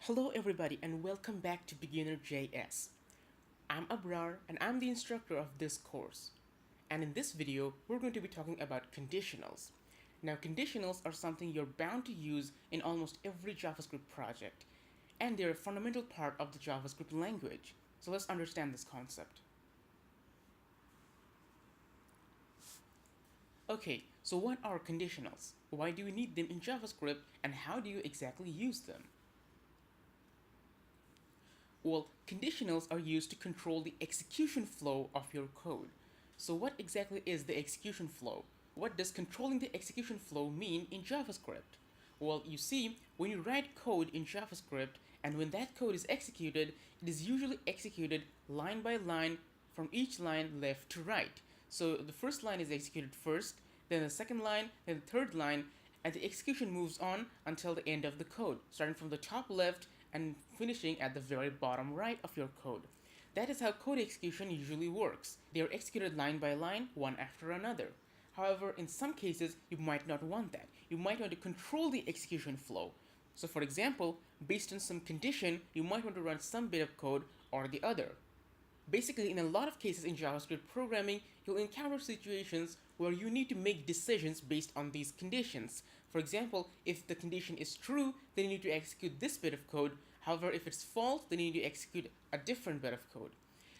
Hello everybody and welcome back to BeginnerJS. I'm Abrar and I'm the instructor of this course. And in this video, we're going to be talking about conditionals. Now conditionals are something you're bound to use in almost every JavaScript project. And they're a fundamental part of the JavaScript language. So let's understand this concept. Okay, so what are conditionals? Why do we need them in JavaScript and how do you exactly use them? Well, conditionals are used to control the execution flow of your code. So what exactly is the execution flow? What does controlling the execution flow mean in JavaScript? Well, you see, when you write code in JavaScript and when that code is executed, it is usually executed line by line from each line left to right. So the first line is executed first, then the second line, then the third line, and the execution moves on until the end of the code, starting from the top left and finishing at the very bottom right of your code. That is how code execution usually works. They are executed line by line, one after another. However, in some cases, you might not want that. You might want to control the execution flow. So for example, based on some condition, you might want to run some bit of code or the other. Basically, in a lot of cases in JavaScript programming, you'll encounter situations where you need to make decisions based on these conditions. For example, if the condition is true, then you need to execute this bit of code. However, if it's false, then you need to execute a different bit of code.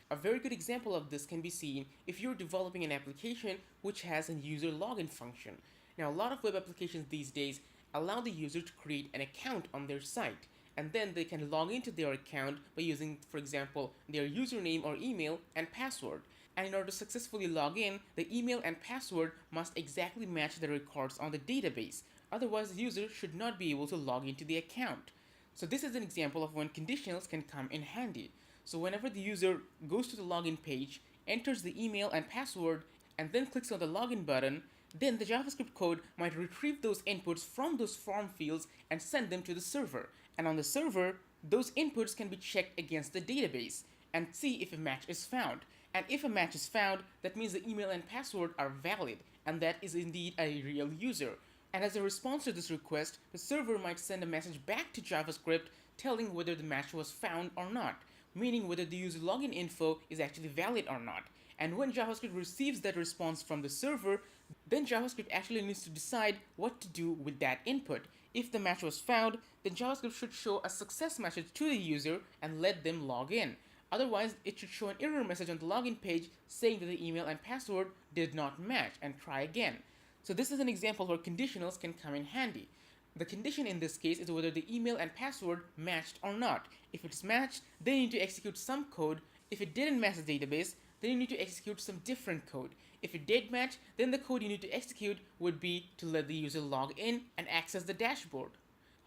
A very good example of this can be seen if you're developing an application which has a user login function. Now, a lot of web applications these days allow the user to create an account on their site, and then they can log into their account by using, for example, their username or email and password. And in order to successfully log in, the email and password must exactly match the records on the database. Otherwise, the user should not be able to log into the account. So this is an example of when conditionals can come in handy. So whenever the user goes to the login page, enters the email and password, and then clicks on the login button, then the JavaScript code might retrieve those inputs from those form fields and send them to the server. And on the server, those inputs can be checked against the database and see if a match is found. And if a match is found, that means the email and password are valid, and that is indeed a real user. And as a response to this request, the server might send a message back to JavaScript telling whether the match was found or not, meaning whether the user login info is actually valid or not. And when JavaScript receives that response from the server, then JavaScript actually needs to decide what to do with that input. If the match was found, then JavaScript should show a success message to the user and let them log in. Otherwise, it should show an error message on the login page saying that the email and password did not match and try again. So this is an example where conditionals can come in handy. The condition in this case is whether the email and password matched or not. If it's matched, then you need to execute some code. If it didn't match the database, then you need to execute some different code. If it did match, then the code you need to execute would be to let the user log in and access the dashboard.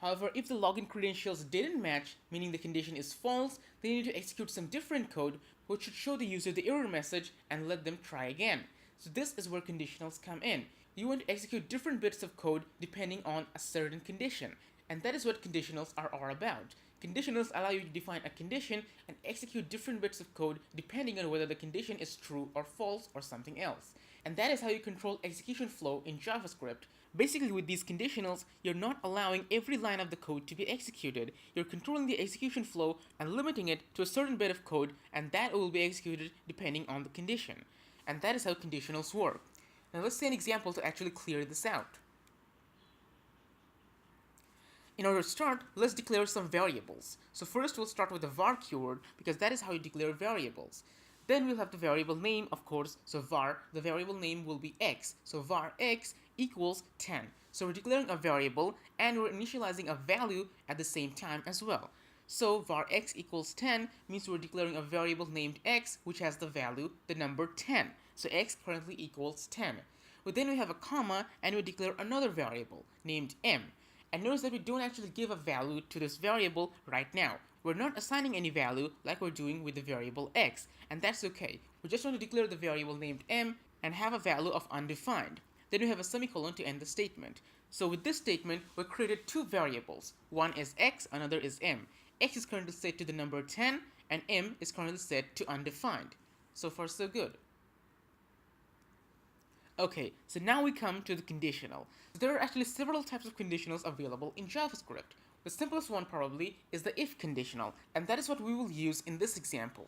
However, if the login credentials didn't match, meaning the condition is false, then you need to execute some different code which should show the user the error message and let them try again. So this is where conditionals come in. You want to execute different bits of code depending on a certain condition, and that is what conditionals are all about. Conditionals allow you to define a condition and execute different bits of code depending on whether the condition is true or false or something else. And that is how you control execution flow in JavaScript. Basically, with these conditionals, you're not allowing every line of the code to be executed. You're controlling the execution flow and limiting it to a certain bit of code, and that will be executed depending on the condition. And that is how conditionals work. Now let's see an example to actually clear this out. In order to start, let's declare some variables. So first we'll start with the var keyword because that is how you declare variables. Then we'll have the variable name, of course, so var, the variable name will be x. So var x equals 10. So we're declaring a variable and we're initializing a value at the same time as well. So var x equals 10 means we're declaring a variable named x which has the value, the number 10. So x currently equals 10. But then we have a comma and we declare another variable named m. And notice that we don't actually give a value to this variable right now. We're not assigning any value like we're doing with the variable x, and that's okay. We just want to declare the variable named m and have a value of undefined. Then we have a semicolon to end the statement. So with this statement, we created two variables. One is x, another is m. X is currently set to the number 10, and m is currently set to undefined. So far, so good. Okay, so now we come to the conditional. There are actually several types of conditionals available in JavaScript. The simplest one probably is the if conditional, and that is what we will use in this example.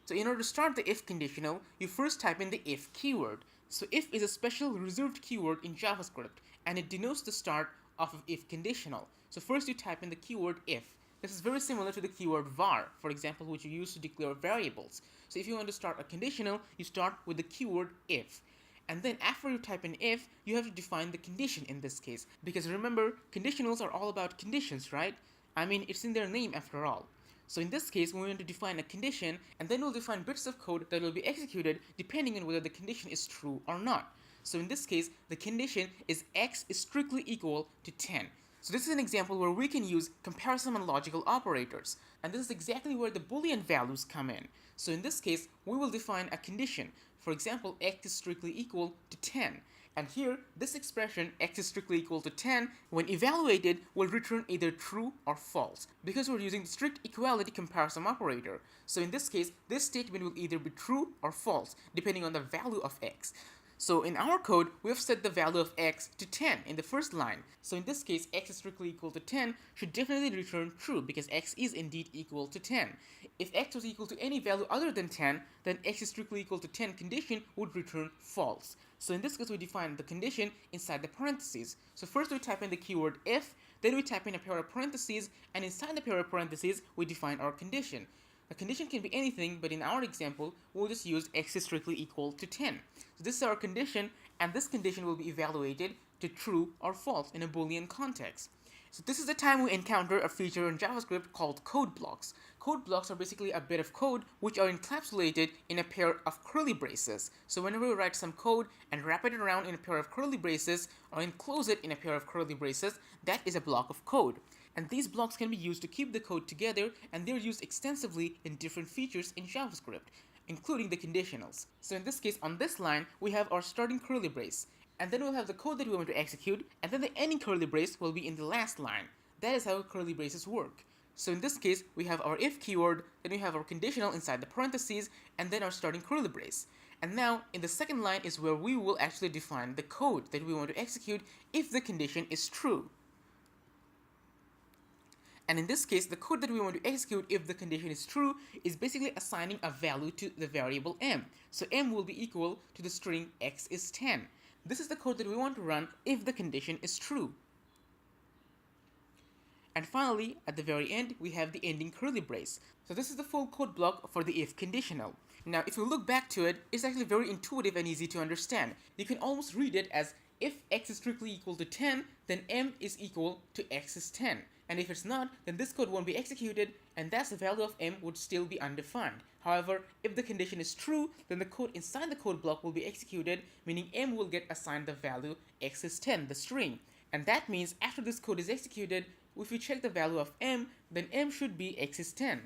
So in order to start the if conditional, you first type in the if keyword. So if is a special reserved keyword in JavaScript, and it denotes the start of an if conditional. So first you type in the keyword if. This is very similar to the keyword var, for example, which you use to declare variables. So if you want to start a conditional, you start with the keyword if. And then after you type in if, you have to define the condition in this case. Because remember, conditionals are all about conditions, right? I mean, it's in their name after all. So in this case, we want to define a condition, and then we'll define bits of code that will be executed depending on whether the condition is true or not. So in this case, the condition is x is strictly equal to 10. So this is an example where we can use comparison and logical operators. And this is exactly where the Boolean values come in. So in this case, we will define a condition. For example, x is strictly equal to 10. And here, this expression, x is strictly equal to 10, when evaluated, will return either true or false, because we're using the strict equality comparison operator. So in this case, this statement will either be true or false, depending on the value of x. So in our code, we have set the value of x to 10 in the first line. So in this case, x is strictly equal to 10 should definitely return true because x is indeed equal to 10. If x was equal to any value other than 10, then x is strictly equal to 10 condition would return false. So in this case, we define the condition inside the parentheses. So first we type in the keyword if, then we type in a pair of parentheses, and inside the pair of parentheses, we define our condition. The condition can be anything, but in our example, we'll just use x is strictly equal to 10. So this is our condition, and this condition will be evaluated to true or false in a Boolean context. So this is the time we encounter a feature in JavaScript called code blocks. Code blocks are basically a bit of code which are encapsulated in a pair of curly braces. So whenever we write some code and wrap it around in a pair of curly braces or enclose it in a pair of curly braces, that is a block of code. And these blocks can be used to keep the code together, and they're used extensively in different features in JavaScript, including the conditionals. So in this case, on this line, we have our starting curly brace, and then we'll have the code that we want to execute, and then the ending curly brace will be in the last line. That is how curly braces work. So in this case, we have our if keyword, then we have our conditional inside the parentheses, and then our starting curly brace. And now, in the second line is where we will actually define the code that we want to execute if the condition is true. And in this case, the code that we want to execute if the condition is true is basically assigning a value to the variable m. So m will be equal to the string x is 10. This is the code that we want to run if the condition is true. And finally, at the very end, we have the ending curly brace. So this is the full code block for the if conditional. Now, if you look back to it, it's actually very intuitive and easy to understand. You can almost read it as if x is strictly equal to 10, then m is equal to x is 10. And if it's not, then this code won't be executed, and thus the value of m would still be undefined. However, if the condition is true, then the code inside the code block will be executed, meaning m will get assigned the value x is 10, the string. And that means after this code is executed, if we check the value of m, then m should be x is 10.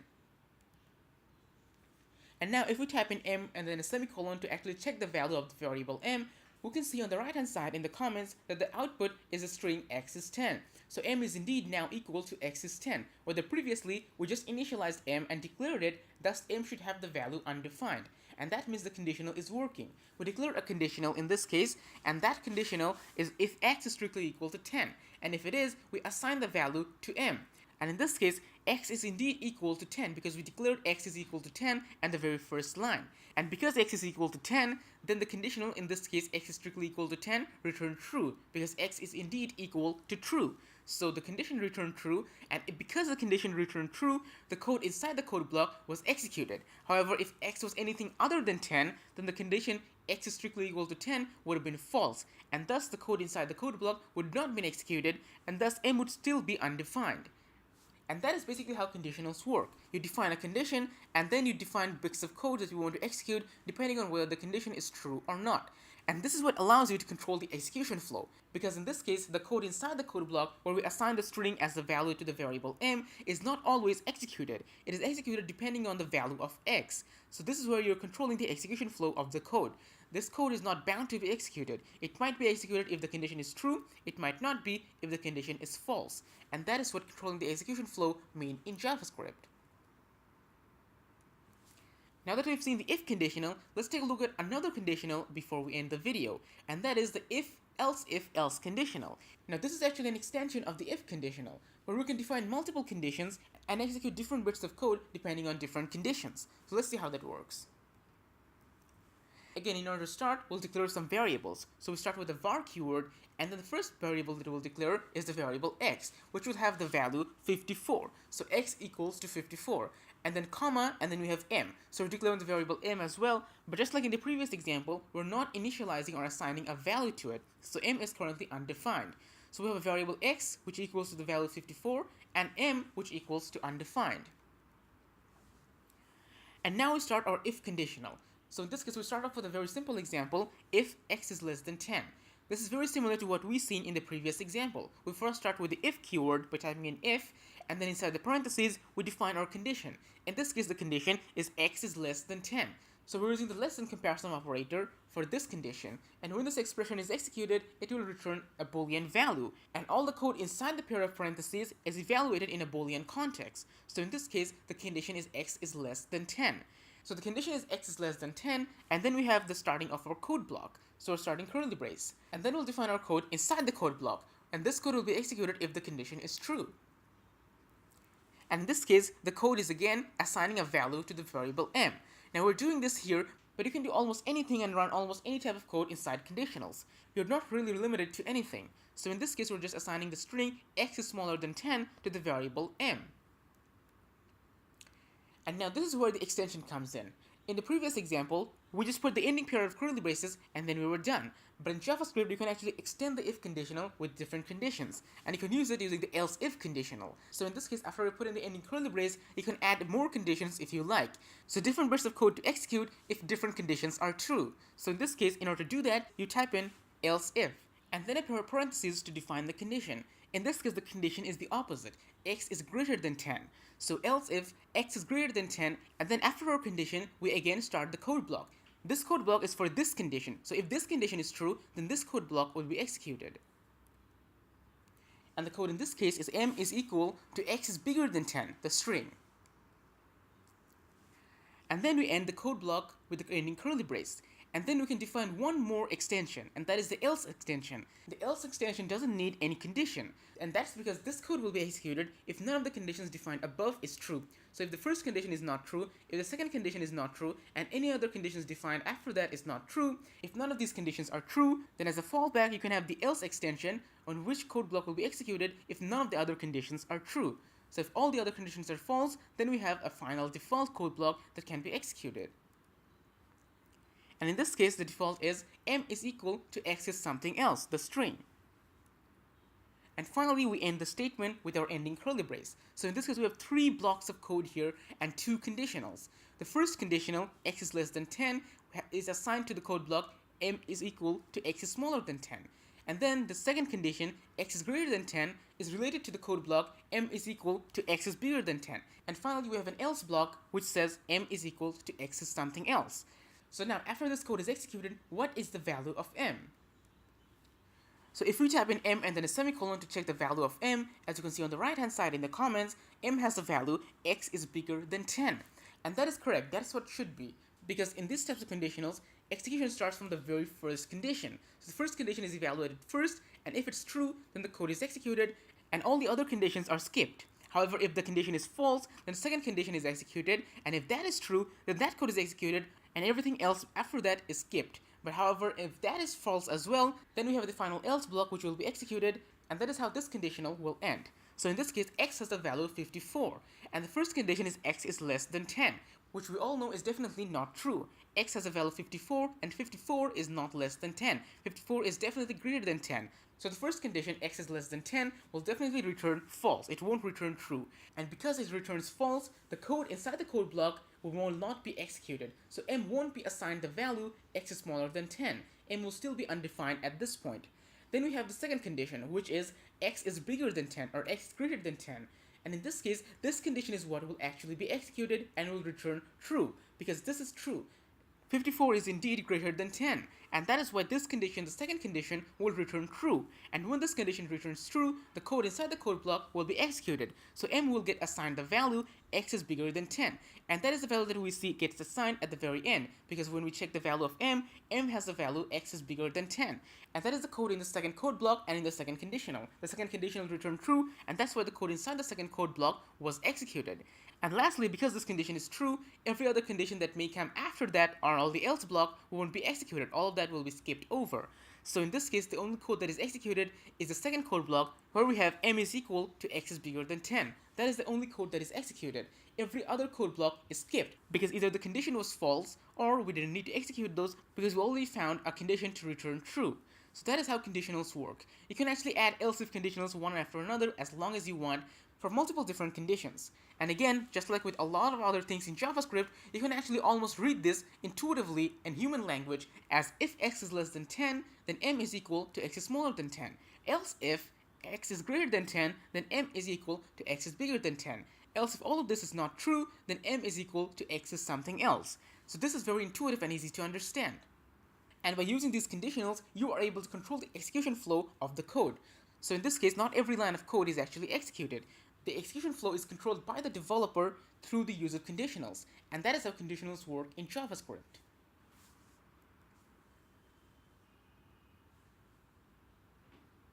And now if we type in m and then a semicolon to actually check the value of the variable m, we can see on the right hand side in the comments that the output is a string x is 10. So m is indeed now equal to x is 10, whether previously we just initialized m and declared it, thus m should have the value undefined. And that means the conditional is working. We declare a conditional in this case, and that conditional is if x is strictly equal to 10. And if it is, we assign the value to m. And in this case, x is indeed equal to 10 because we declared x is equal to 10 at the very first line. And because x is equal to 10, then the conditional, in this case x is strictly equal to 10, return true because x is indeed equal to true. So the condition returned true, and because the condition returned true, the code inside the code block was executed. However, if x was anything other than 10, then the condition x is strictly equal to 10 would have been false, and thus the code inside the code block would not have been executed, and thus m would still be undefined. And that is basically how conditionals work. You define a condition, and then you define bits of code that you want to execute depending on whether the condition is true or not. And this is what allows you to control the execution flow, because in this case, the code inside the code block where we assign the string as the value to the variable m is not always executed. It is executed depending on the value of x. So this is where you're controlling the execution flow of the code. This code is not bound to be executed. It might be executed if the condition is true, it might not be if the condition is false. And that is what controlling the execution flow means in JavaScript. Now that we've seen the if conditional, let's take a look at another conditional before we end the video, and that is the if-else conditional. Now this is actually an extension of the if conditional, where we can define multiple conditions and execute different bits of code depending on different conditions. So let's see how that works. Again, in order to start, we'll declare some variables. So we start with the var keyword, and then the first variable that we'll declare is the variable x, which will have the value 54. So x equals to 54. And then comma, and then we have m. So we're declaring the variable m as well, but just like in the previous example, we're not initializing or assigning a value to it. So m is currently undefined. So we have a variable x, which equals to the value 54, and m, which equals to undefined. And now we start our if conditional. So in this case, we start off with a very simple example, if x is less than 10. This is very similar to what we've seen in the previous example. We first start with the if keyword by typing in if, and then inside the parentheses, we define our condition. In this case, the condition is x is less than 10. So we're using the less than comparison operator for this condition, and when this expression is executed, it will return a Boolean value, and all the code inside the pair of parentheses is evaluated in a Boolean context. So in this case, the condition is x is less than 10. So the condition is x is less than 10, and then we have the starting of our code block. So we're starting curly brace, and then we'll define our code inside the code block, and this code will be executed if the condition is true. And in this case, the code is again assigning a value to the variable m. Now we're doing this here, but you can do almost anything and run almost any type of code inside conditionals. You're not really limited to anything. So in this case, we're just assigning the string x is smaller than 10 to the variable m. And now this is where the extension comes in. In the previous example, we just put the ending pair of curly braces and then we were done. But in JavaScript, you can actually extend the if conditional with different conditions, and you can use it using the else if conditional. So in this case, after we put in the ending curly brace, you can add more conditions if you like. So different bits of code to execute if different conditions are true. So in this case, in order to do that, you type in else if, and then a pair of parentheses to define the condition. In this case, the condition is the opposite. X is greater than 10. So else if x is greater than 10, and then after our condition, we again start the code block. This code block is for this condition. So if this condition is true, then this code block will be executed. And the code in this case is m is equal to x is bigger than 10, the string. And then we end the code block with the ending curly brace. And then we can define one more extension, and that is the else extension. The else extension doesn't need any condition, and that's because this code will be executed if none of the conditions defined above is true. So if the first condition is not true, if the second condition is not true, and any other conditions defined after that is not true, if none of these conditions are true, then as a fallback you can have the else extension on which code block will be executed if none of the other conditions are true. So if all the other conditions are false, then we have a final default code block that can be executed. And in this case, the default is m is equal to x is something else, the string. And finally, we end the statement with our ending curly brace. So in this case, we have 3 blocks of code here and 2 conditionals. The first conditional, x is less than 10, is assigned to the code block m is equal to x is smaller than 10. And then the second condition, x is greater than 10, is related to the code block m is equal to x is bigger than 10. And finally, we have an else block which says m is equal to x is something else. So now, after this code is executed, what is the value of m? So if we type in m and then a semicolon to check the value of m, as you can see on the right hand side in the comments, m has the value x is bigger than 10. And that is correct, that's what it should be. Because in these types of conditionals, execution starts from the very first condition. So the first condition is evaluated first, and if it's true, then the code is executed, and all the other conditions are skipped. However, if the condition is false, then the second condition is executed, and if that is true, then that code is executed, and everything else after that is skipped. But however, if that is false as well, then we have the final else block which will be executed, and that is how this conditional will end. So in this case, x has the value of 54, and the first condition is x is less than 10, which we all know is definitely not true. X has a value of 54, and 54 is not less than 10. 54 is definitely greater than 10. So the first condition, x is less than 10, will definitely return false. It won't return true. And because it returns false, the code inside the code block will not be executed. So m won't be assigned the value x is smaller than 10. M will still be undefined at this point. Then we have the second condition, which is x is bigger than 10 or x is greater than 10. And in this case, this condition is what will actually be executed and will return true, because this is true. 54 is indeed greater than 10, And that is why this condition, the second condition, will return true. And when this condition returns true, the code inside the code block will be executed. So m will get assigned the value x is bigger than 10. And that is the value that we see gets assigned at the very end, because when we check the value of m has the value x is bigger than 10. And that is the code in the second code block and in the second conditional. The second conditional returned true, and that's why the code inside the second code block was executed. And lastly, because this condition is true, every other condition that may come after that or all the else block won't be executed. All of that will be skipped over. So in this case, the only code that is executed is the second code block, where we have m is equal to x is bigger than 10. That is the only code that is executed. Every other code block is skipped, because either the condition was false or we didn't need to execute those because we already found a condition to return true. So that is how conditionals work. You can actually add else if conditionals one after another as long as you want for multiple different conditions. And again, just like with a lot of other things in JavaScript, you can actually almost read this intuitively in human language as if x is less than 10, then m is equal to x is smaller than 10. Else if x is greater than 10, then m is equal to x is bigger than 10. Else if all of this is not true, then m is equal to x is something else. So this is very intuitive and easy to understand. And by using these conditionals, you are able to control the execution flow of the code. So in this case, not every line of code is actually executed. The execution flow is controlled by the developer through the use of conditionals, and that is how conditionals work in JavaScript.